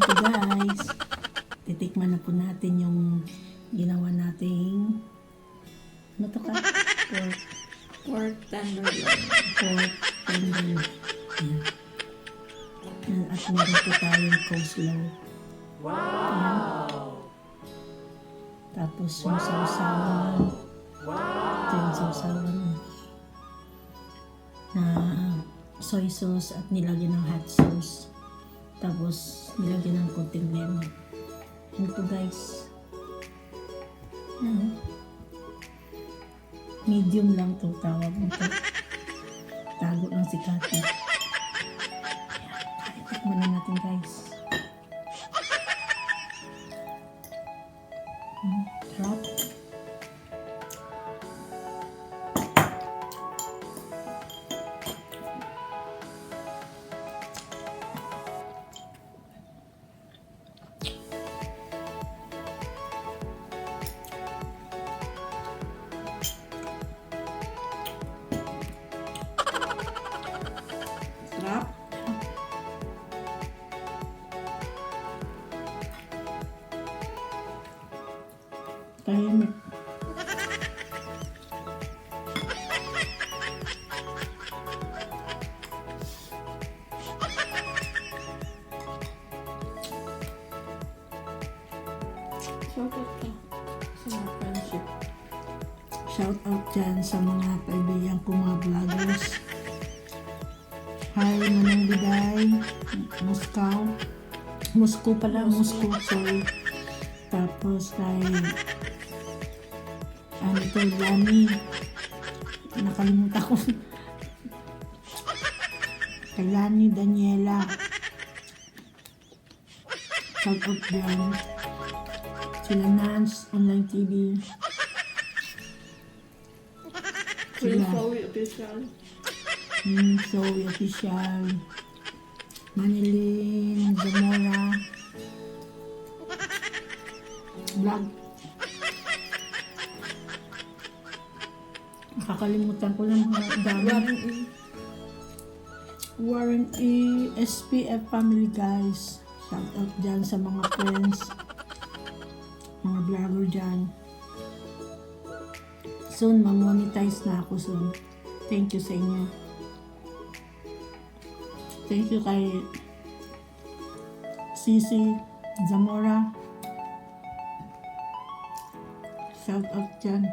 po guys, titikman na po natin yung ginawa nating ano to ka? Pork tenderloin. Pork tenderloin. Ayan. Ayan. At meron po tayong coleslaw. Wow! Tapos yung sausawan. Ito yung sausawan na soy sauce at nilagyan ng hot sauce. Tapos nilagyan ng konting lemon. Yan po guys. Medium lang itong tawag nito. Tago lang si Kati. Ayan, tikman na natin guys. Sarap. Sarap. Tahimik. Shout out ka sa mga friendship. Shout out dyan sa mga kaibigan ko mga vloggers. Hi, Manang Biday, Moscow pala, sorry. Tapos kay ano to, Lani, nakalimutan ko. Kay Lani, Daniela. Shout out dyan. Sila Nance, Online TV. Queen Sila Chloe official. Zoe Official, Manilyn, Zamora, vlog. Nakakalimutan ko lang mga dami. Warren E. SPF family guys. Shout out dyan sa mga friends, mga vlogger dyan. Soon, ma-monetize na ako soon. Thank you sa inyo. Thank you kay Sisi Zamora. Shout out dyan.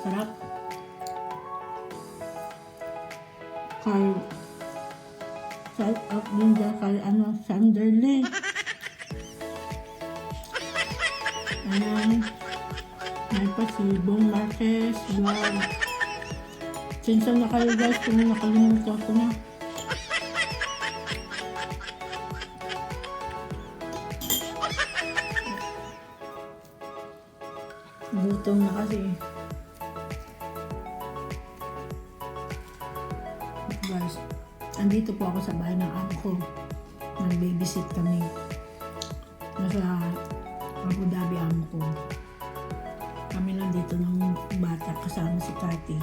Sarap. Kay shout out din dyan kay Sanderly. Ayan. May pa si Bong Marquez, vlog. Sinsa na kayo guys kung nakalimutan ko na. Gutom na kasi. Guys, andito po ako sa bahay ng amo ko. Nag-babysit kami. Nasa Abu Dhabi amo ko. Kami lang dito ng bata kasama si Kati.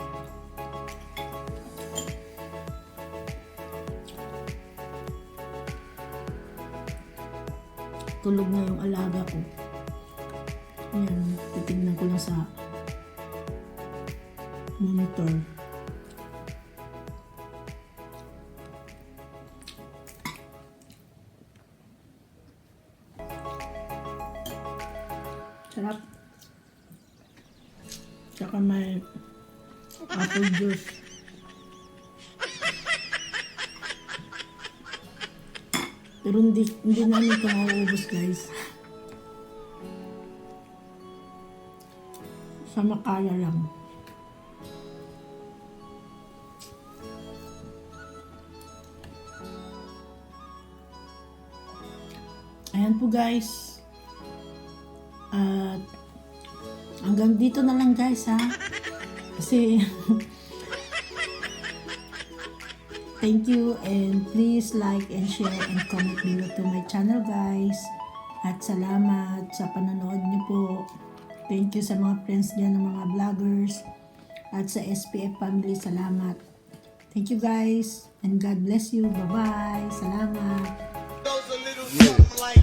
Tulog na yung alaga ko. Ayan, titignan ko lang sa monitor. Sarap. Tsaka may apple juice. Pero hindi namin ito mauubos guys. Sa makaya lang. Ayan po guys. At hanggang dito na lang guys ha. Kasi thank you and please like and share and comment below to my channel guys. At salamat sa panonood niyo po. Thank you sa mga friends niya ng mga vloggers. At sa SPF family, salamat. Thank you guys. And God bless you. Bye-bye. Salamat. Goes a little something like